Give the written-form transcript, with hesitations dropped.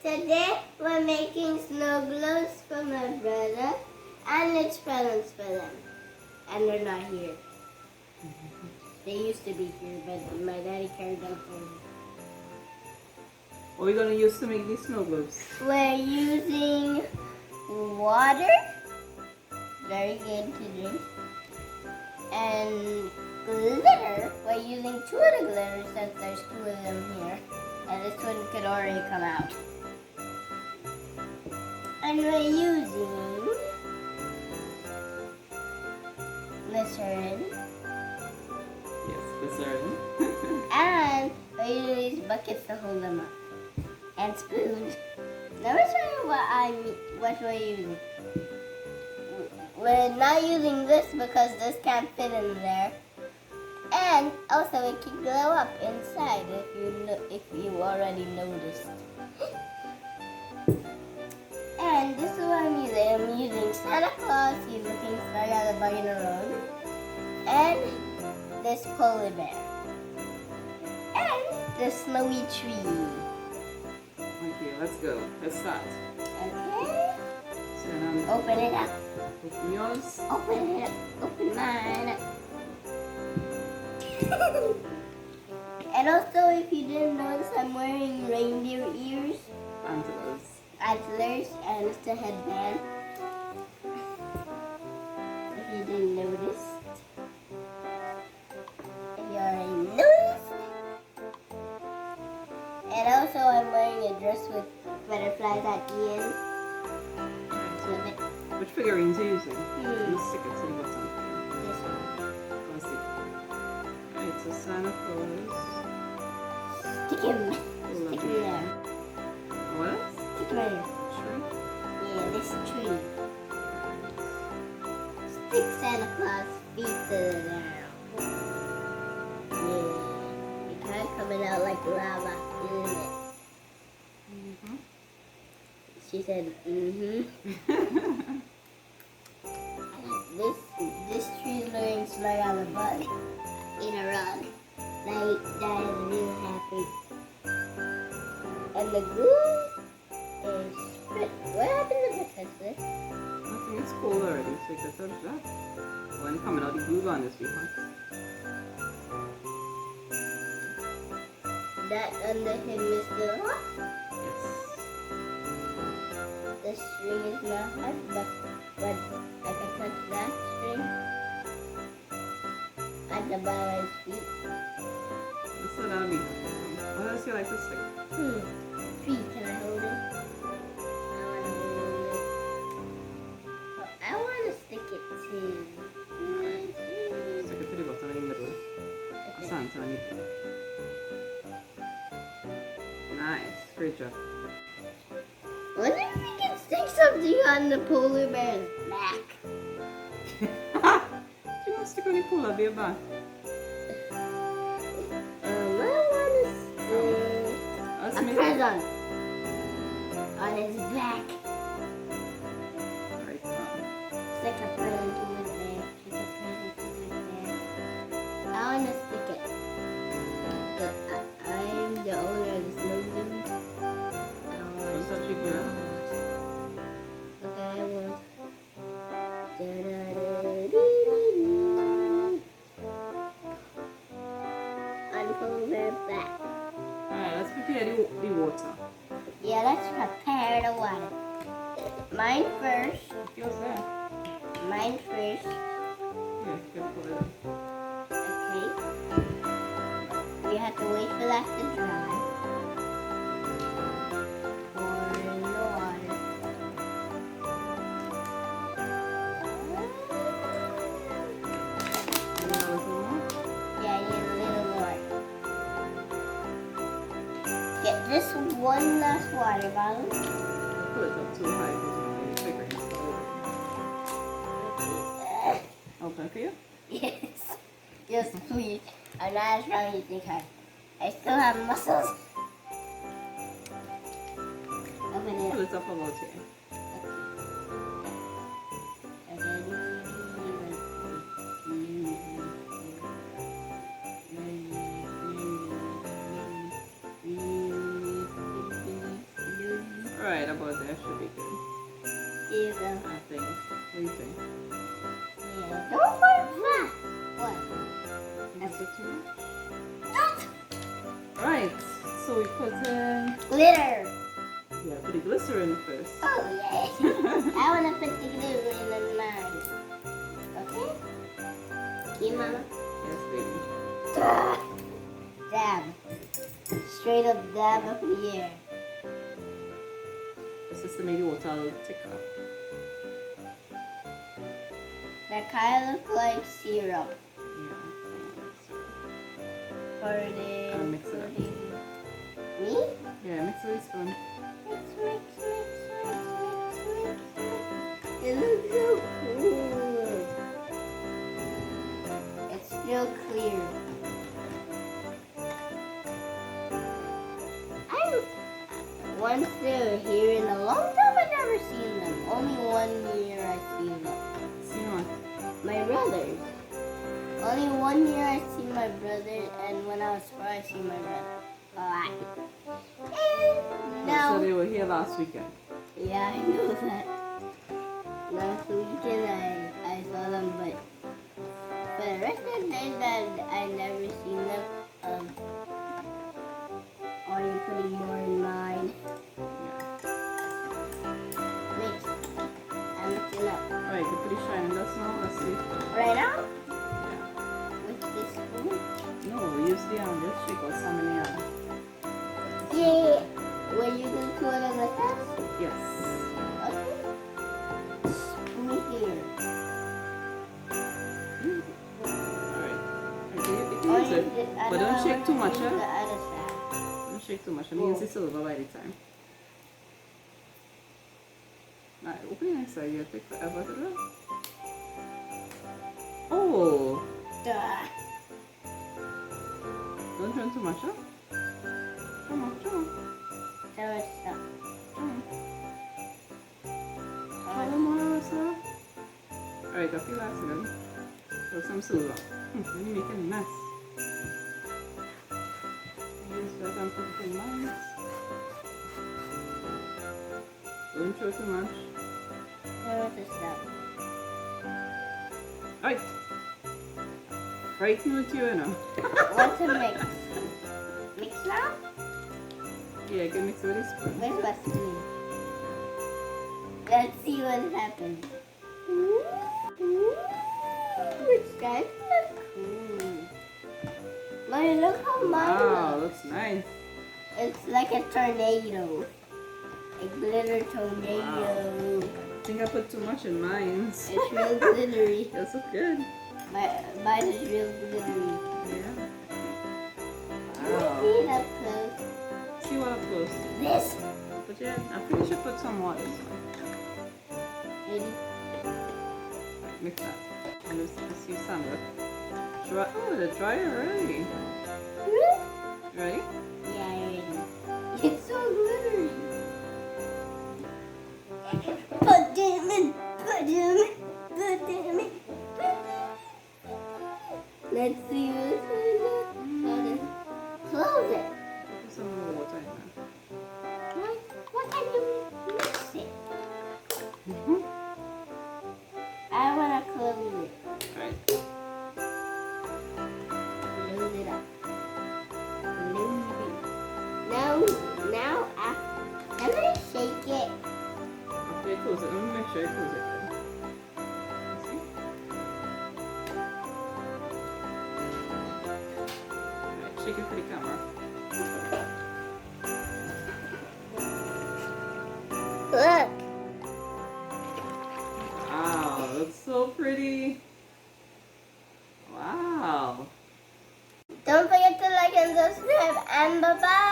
Today we're making snow globes for my brother and it's presents for them. And they're not here. They used to be here, but my daddy carried them home. What are we going to use to make these snow globes? We're using water, very good to drink, and glitter. We're using 2 of the glitter since there's 2 of them here. And this one could already come out. And we're using glycerine. Yes, glycerine. And we're using these buckets to hold them up. And spoons. Let me show you what we're using. We're not using this because this can't fit in there. And also it can glow up inside if you already noticed. And this is what I'm using. I'm using Santa Claus, he's looking straight at the bug in the road. And this polar bear. And the snowy tree. Okay, let's go. Let's start. Okay. So now Open it up. open yours. Open it up. Open mine up. And also, if you didn't notice, I'm wearing reindeer ears, antlers, and it's a headband. If you didn't notice. If you already noticed. And also, I'm wearing a dress with butterflies at the end. Love it. Which figurines are you using? Hmm. You stick it so you got something. This one. Let's see. Right, so Santa Claus. Stick him. Stick him there. What else? Stick him there. Tree. Yeah, this tree. Stick Santa Claus feet to the ground. Yeah. It kind of coming out like lava, isn't it? Mm-hmm. She said, mm-hmm. This tree is learning to smell out the bug in a rug. That is real happy. And the glue is split. What happened if I touch this? Nothing, it's cold already, so you can touch that. When coming out, the glue gun is be hot. That under him is still hot. Yes. The string is not hot, but I can touch that string at the bottom of his feet. So that'll be hot. What else you like to stick? Feet, can I hold it? I want to stick it too. Stick it to the bottom in the middle. Okay. Santa in the middle. Nice, great job. Wonder if we can stick something on the polar bear's back. You want to stick on the polar bear back? I want to stick Let's a make present on his back. Right. Stick a present to his back. Stick a present to his back. I want to stick it. I'm the owner of the snow globe. What's that you do? Okay, I will. On polar bear back. Alright, let's prepare the water. Yeah, let's prepare the water. Mine first. Yours there. Mine first. Yes, you can put it in. Okay. We have to wait for that to dry. Pour in the water. And a little more. Yeah, I need a little more. Get this one last water bottle. Don't put it up too high because you know the figurines fall over. Open for you? Yes. Yes, please. I'm not as strong as you think I still have muscles. Open it Pull up. it up a little here. about there should be good. Here you go. I think. What do you think? Yeah. Don't put that. What? That's what you want? Don't. Right. So we put in. Glitter. Yeah, put the glycerine first. Oh, yeah. I want to put the glitter in mine. Okay? You, Mama? Yes, baby. Dab. Straight up dab up in the air. This is to make the water a little thicker. That kind of look like syrup. Yeah. For the I'll mix it up. Me? Yeah, mix with a spoon. Mix. It looks so cool. It's still clear. Once they were here in a long time, I've never seen them. Only 1 year I've seen them. See what? My brothers. Only 1 year I see my brother, and when I was 4, I see my brother. Alright. And now, So they were here last weekend. yeah, I know that. Last weekend I saw them, but for the rest of the days that I never seen them. Are you putting more in mine? Mix. I'm mixing up. Alright, you put the shining dust now. Let's see. Right now? With this spoon? No, use the just shake out some in the hand. Yeah. Were you going to it like that? Yes. Okay. Spoon here. Alright. You can Or use it. But don't shake too much, The eh? other side. Don't shake too much. I'm use the silver by the time. Alright, open the next side. You'll take forever to do it. Oh! Duh. Don't turn too much, huh? Come on, come on. There was stuff. Follow more, sir. Alright, got the last one. Throw some silver. Let me make a mess. Use that and put it in mine. Don't throw too much. There was the stuff. Alright. Right with you now. What to mix? Mix now? Yeah, you can mix it with a spoon. Where's my spoon? Let's see what happens. Which guy? Mommy, look how mine Wow, looks. looks nice. It's like a tornado. A glitter tornado. I think I put too much in mine. It's real glittery. That's so good. Mine is real glittery. Yeah. Can you Wow. see it up close? See what up close. This. But yeah, I think you should put some water. Ready? Mix that. And let's use some of it. Dry. Oh, they're dry already. Ready? Yeah, ready. It's so glittery. Put them in. Put them in. Put them in. Let's see what's going. Close it. Put some more water in What can you mix it? there. I want to close it. Alright. Close it up. Close it. Now, I'm going to shake it. Okay, close it. Let me make sure you close it. See? Alright, shake it for the camera. Look. Wow, looks so pretty. Wow. Don't forget to like and subscribe, and bye-bye.